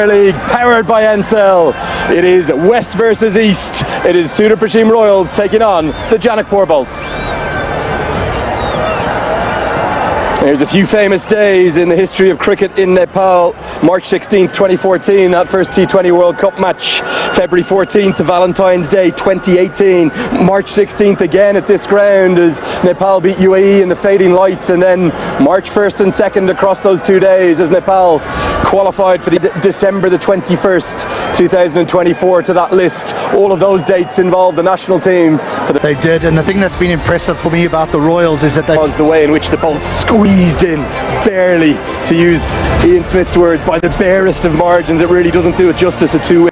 League powered by NPL. It is West versus East. It is Sudurpaschim Royals taking on the Janakpur Bolts. There's a few famous days in the history of cricket in Nepal. March 16th, 2014, that first T20 World Cup match. February 14th, Valentine's Day 2018. March 16th again at this ground as Nepal beat UAE in the fading light. And then March 1st and 2nd across those 2 days as Nepal qualified for the December the 21st, 2024 to that list. All of those dates involve the national team. They did, and the thing that's been impressive for me about the Royals is that they was the way in which the Bolts squeezed in, barely, to use Ian Smith's words, by the barest of margins. It really doesn't do it justice, a two-way.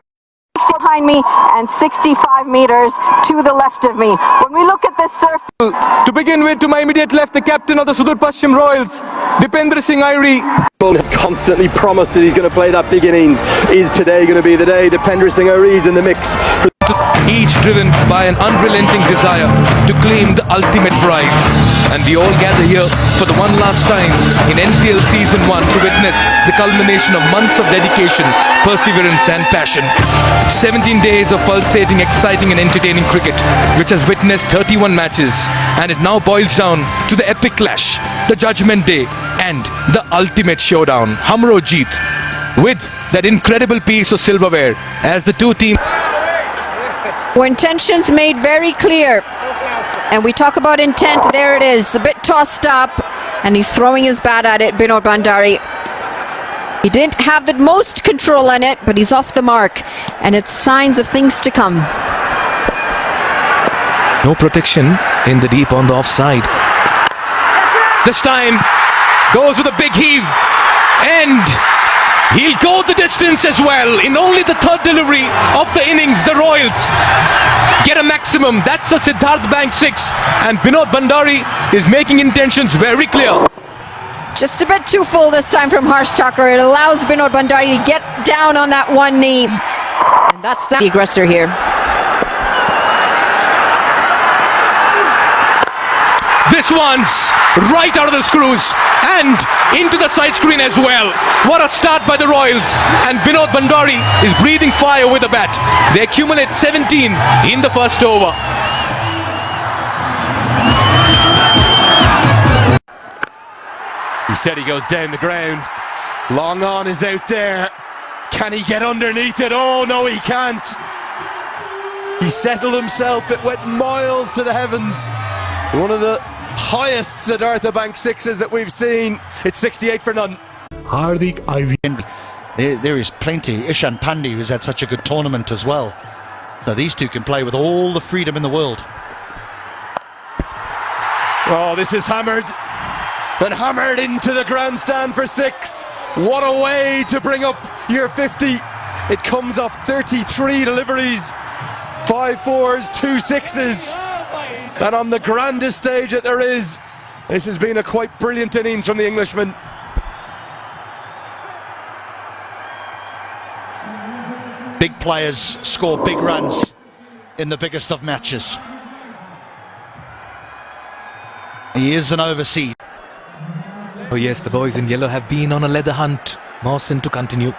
Behind me and 65 meters to the left of me. When we look at this surf... To begin with, to my immediate left, the captain of the Sudurpaschim Royals, Dipendra Singh Airi. Has constantly promised that he's going to play that big innings. Is today going to be the day? Dipendra Singh Airi is in the mix. Each driven by an unrelenting desire to claim the ultimate prize. And we all gather here for the one last time in NPL Season 1 to witness the culmination of months of dedication, perseverance and passion. 17 days of pulsating, exciting and entertaining cricket, which has witnessed 31 matches, and it now boils down to the epic clash, the Judgment Day and the ultimate showdown, Hamro Jeet, with that incredible piece of silverware as the two teams. Intentions made very clear, and we talk about intent. There it is, a bit tossed up, and he's throwing his bat at it. Binod Bhandari, he didn't have the most control on it, but he's off the mark, and it's signs of things to come. No protection in the deep on the offside. This time goes with a big heave, and he'll go the distance as well. In only the third delivery of the innings, the Royals get a maximum. That's the Siddharth Bank 6, and Binod Bhandari is making intentions very clear. Just a bit too full this time from Harsh Thakur. It allows Binod Bhandari to get down on that one knee, and that's the aggressor here. This one's right out of the screws and into the side screen as well. What a start by the Royals, and Binod Bhandari is breathing fire with the bat. They accumulate 17 in the first over. Instead he goes down the ground. Long on is out there. Can he get underneath it? Oh no, he can't. He settled himself. It went miles to the heavens. One of the highest Sudurpaschim Bank 6s that we've seen. It's 68 for none. Hardik Ivian. There is plenty. Ishan Pandey, who's had such a good tournament as well. So these two can play with all the freedom in the world. Oh, this is hammered. And hammered into the grandstand for 6. What a way to bring up your 50. It comes off 33 deliveries. 5 4s, 2 6s. And on the grandest stage that there is, this has been a quite brilliant innings from the Englishman. Big players score big runs in the biggest of matches. He is an overseas. Oh yes, the boys in yellow have been on a leather hunt. Mawson to continue.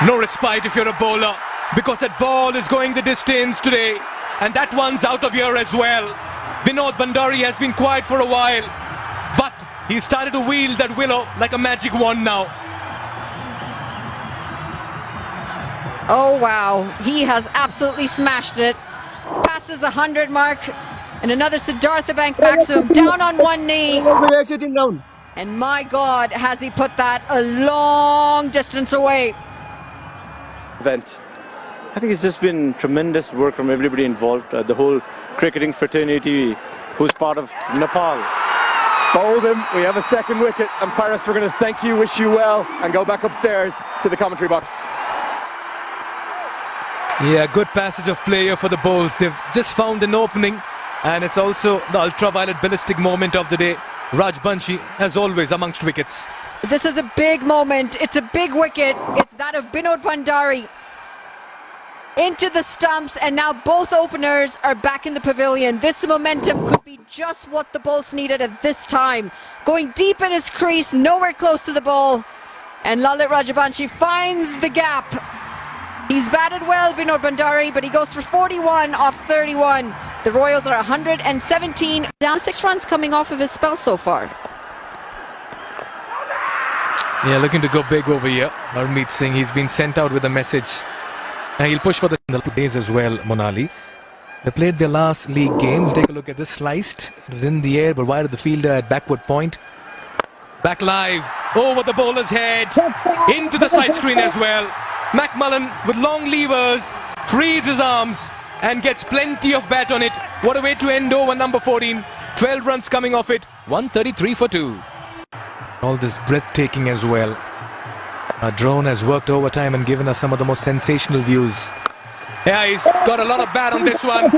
No respite if you're a bowler, because that ball is going the distance today. And that one's out of here as well. Binod Bhandari has been quiet for a while, but he started to wield that willow like a magic wand now. Oh wow, he has absolutely smashed it. Passes the 100 mark, and another Siddharth Bank maximum, down on one knee. And my God, has he put that a long distance away. Event. I think it's just been tremendous work from everybody involved, the whole cricketing fraternity who's part of Nepal. Bowled him. We have a second wicket, and Paris, we're going to thank you, wish you well, and go back upstairs to the commentary box. Yeah, good passage of play here for the bowls. They've just found an opening, and it's also the ultraviolet ballistic moment of the day. Raj Banshi, as always, amongst wickets. This is a big moment. It's a big wicket. It's that of Binod Bhandari. Into the stumps, and now both openers are back in the pavilion. This momentum could be just what the Bolts needed at this time. Going deep in his crease, nowhere close to the ball, And Lalit Rajabanshi finds the gap. He's batted well, Vinod Bhandari, but he goes for 41 off 31. The Royals are 117 down, 6 runs coming off of his spell so far. Yeah, looking to go big over here. Harmeet Singh, he's been sent out with a message. And he'll push for the plays as well, Monali. They played their last league game. We'll take a look at this. Sliced. It was in the air, but wide of the fielder at backward point. Back live. Over the bowler's head. Into the side screen as well. McMullen with long levers. Frees his arms and gets plenty of bat on it. What a way to end over number 14. 12 runs coming off it. 133 for 2. All this breathtaking as well. Our drone has worked overtime and given us some of the most sensational views. Yeah, he's got a lot of bat on this one.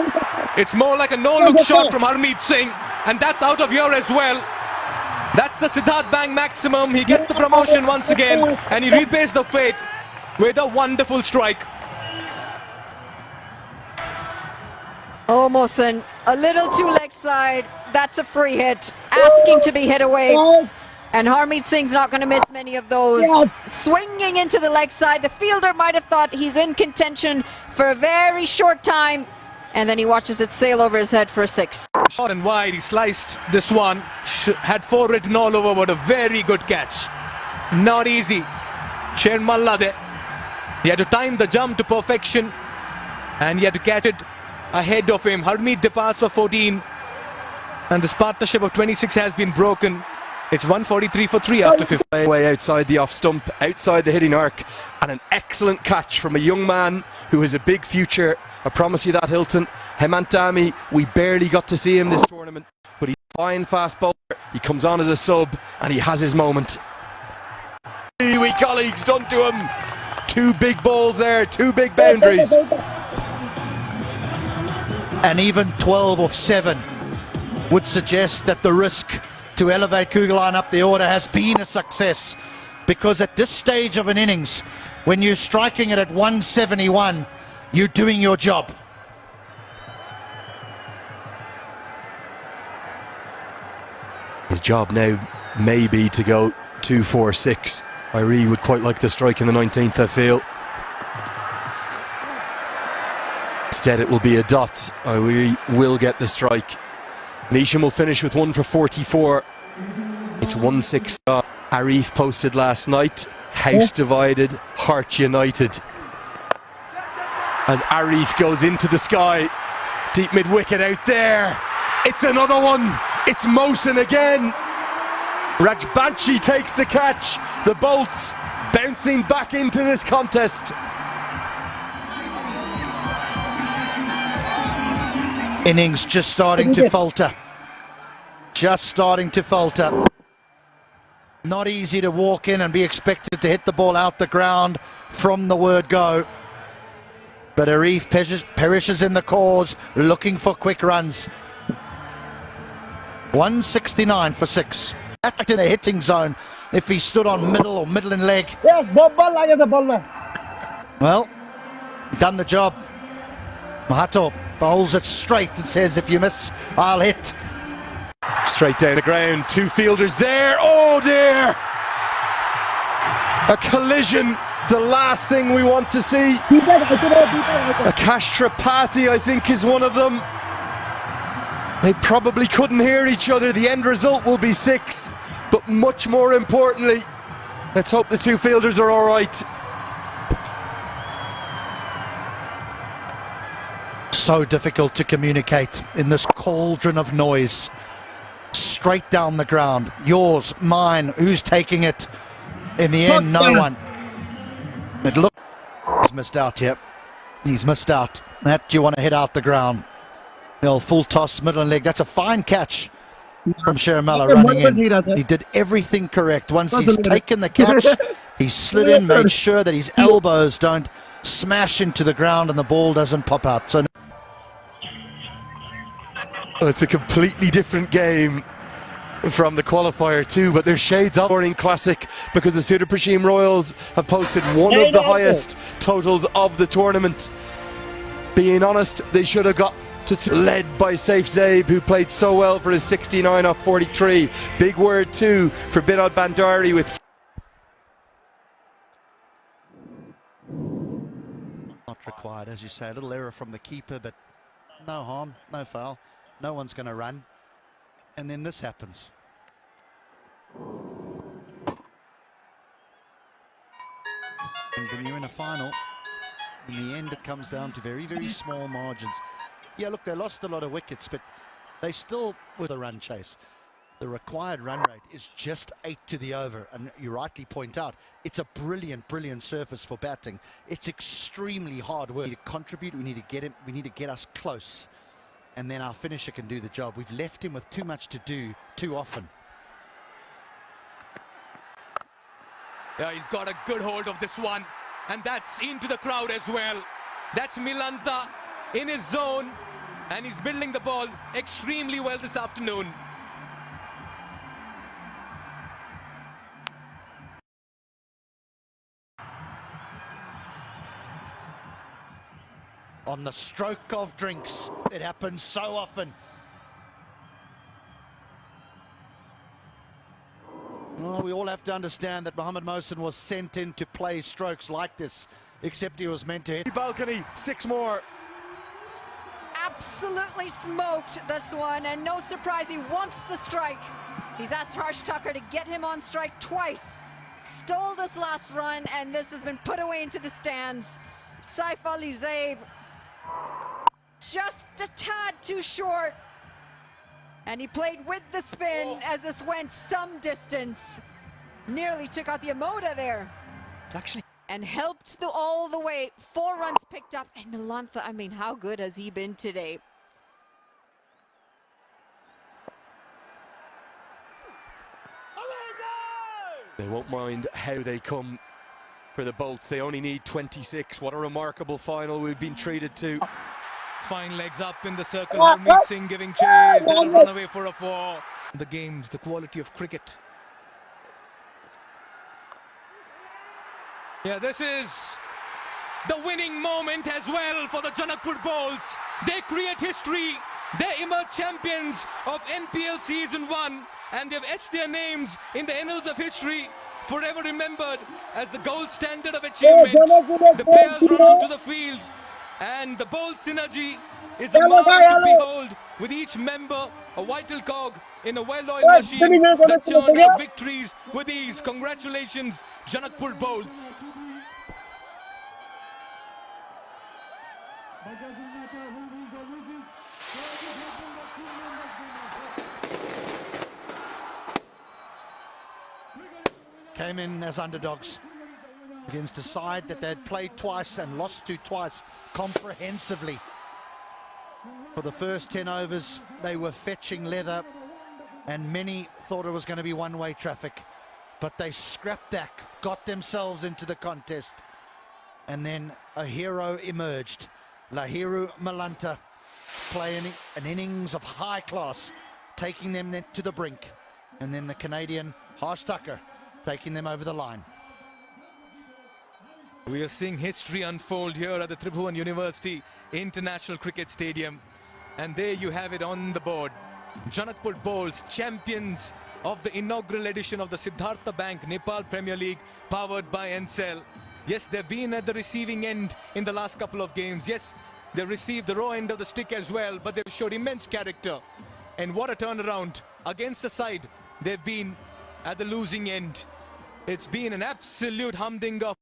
It's more like a no-look shot from Harmeet Singh, and that's out of here as well. That's the Siddharth Bank maximum. He gets the promotion once again, and he repays the fate with a wonderful strike. Oh, Mohsen, a little too leg side. That's a free hit, asking to be hit away. And Harmeet Singh's not going to miss many of those. Swinging into the leg side. The fielder might have thought he's in contention for a very short time. And then he watches it sail over his head for a 6. Short and wide, he sliced this one. Had 4 written all over, but a very good catch. Not easy. Sher Malla there. He had to time the jump to perfection. And he had to catch it ahead of him. Harmeet departs for 14. And this partnership of 26 has been broken. It's 143 for 3 after 50. Way outside the off stump, outside the hitting arc, and an excellent catch from a young man who has a big future. I promise you that, Hilton. Hemant Dami, we barely got to see him this tournament, but he's a fine fast bowler. He comes on as a sub, and he has his moment. We colleagues, don't do him. 2 big balls there, 2 big boundaries. And even 12 off 7 would suggest that the risk to elevate Kugelheim up the order has been a success, because at this stage of an innings, when you're striking it at 171, you're doing your job. His job now may be to go 2-4-6. Irie would quite like the strike in the 19th, I feel. Instead it will be a dot. Irie will get the strike. Neesham will finish with 1 for 44. It's 1-6. Arif posted last night. House divided, heart united. As Arif goes into the sky. Deep mid-wicket out there. It's another one. It's Mohsen again. Rajbanshi takes the catch. The bolts bouncing back into this contest. Innings just starting to falter. Just starting to falter. Not easy to walk in and be expected to hit the ball out the ground from the word go. But Arif perishes in the cause, looking for quick runs. 169 for 6. Back in the hitting zone if he stood on middle or middle and leg. Well, done the job. Mahato bowls it straight and says, if you miss, I'll hit. Straight down the ground, 2 fielders there. Oh dear! A collision, the last thing we want to see. Akash Tripathi, I think, is one of them. They probably couldn't hear each other. The end result will be 6, but much more importantly, let's hope the 2 fielders are all right. So difficult to communicate in this cauldron of noise. Straight down the ground. Yours, mine, who's taking it? In the end, no one. It looks... He's missed out here. He's missed out. That you want to hit out the ground. Full toss, middle and leg. That's a fine catch from Sharamala running in. He did everything correct. Once he's taken the catch, he slid in, made sure that his elbows don't smash into the ground and the ball doesn't pop out. So well, it's a completely different game from the qualifier too, but there's shades of Morning Classic because the Sudurpaschim Royals have posted one of the highest totals of the tournament. Being honest, they should have got to led by Saif Zaib, who played so well for his 69 off 43. Big word too for Vinod Bhandari with Not required, as you say, a little error from the keeper, but no harm, no foul. No one's going to run. And then this happens. And when you're in a final, in the end it comes down to very, very small margins. Yeah, look, they lost a lot of wickets, but they still with a run chase. The required run rate is just 8 to the over, and you rightly point out, it's a brilliant, brilliant surface for batting. It's extremely hard work. We need to contribute, we need to get him, we need to get us close, and then our finisher can do the job. We've left him with too much to do too often. Yeah, he's got a good hold of this one, and that's into the crowd as well. That's Milanta in his zone, and he's building the ball extremely well this afternoon. On the stroke of drinks, it happens so often. Well, we all have to understand that Mohamed Mohsin was sent in to play strokes like this, except he was meant to hit. Balcony, 6 more. Absolutely smoked this one, and no surprise, he wants the strike. He's asked Harsh Tucker to get him on strike twice. Stole this last run, and this has been put away into the stands. Saif Ali Zaid just a tad too short, and he played with the spin as this went some distance. Nearly took out the Amoda there. It's actually and helped all the way. 4 runs picked up, and Milantha, I mean, how good has he been today? they won't mind how they come for the bolts. They only need 26. What a remarkable final we've been treated to. Fine legs up in the circle. Harmeet Singh giving chase. They'll run away for a 4. The games, the quality of cricket. Yeah, this is the winning moment as well for the Janakpur Bowls. They create history. They emerge champions of NPL Season 1, and they've etched their names in the annals of history, forever remembered as the gold standard of achievement. The players run onto the field, and the bowl synergy is a marvel to behold, with each member a vital cog in a well-oiled machine that churned out victories with ease. Congratulations, Janakpur Bowls. Came in as underdogs against a side that they'd played twice and lost to twice comprehensively. For the first 10 overs, they were fetching leather, and many thought it was going to be one-way traffic. But they scrapped back, got themselves into the contest, and then a hero emerged. Lahiru Milanta playing an innings of high class, taking them to the brink. And then the Canadian Harsh Tucker taking them over the line. We are seeing history unfold here at the Tribhuvan University International Cricket Stadium. And there you have it on the board. Janakpur Bowls, champions of the inaugural edition of the Siddhartha Bank Nepal Premier League, powered by NPL. Yes, they've been at the receiving end in the last couple of games. Yes, they received the raw end of the stick as well, but they've showed immense character. And what a turnaround against the side they've been at the losing end. It's been an absolute humdinger.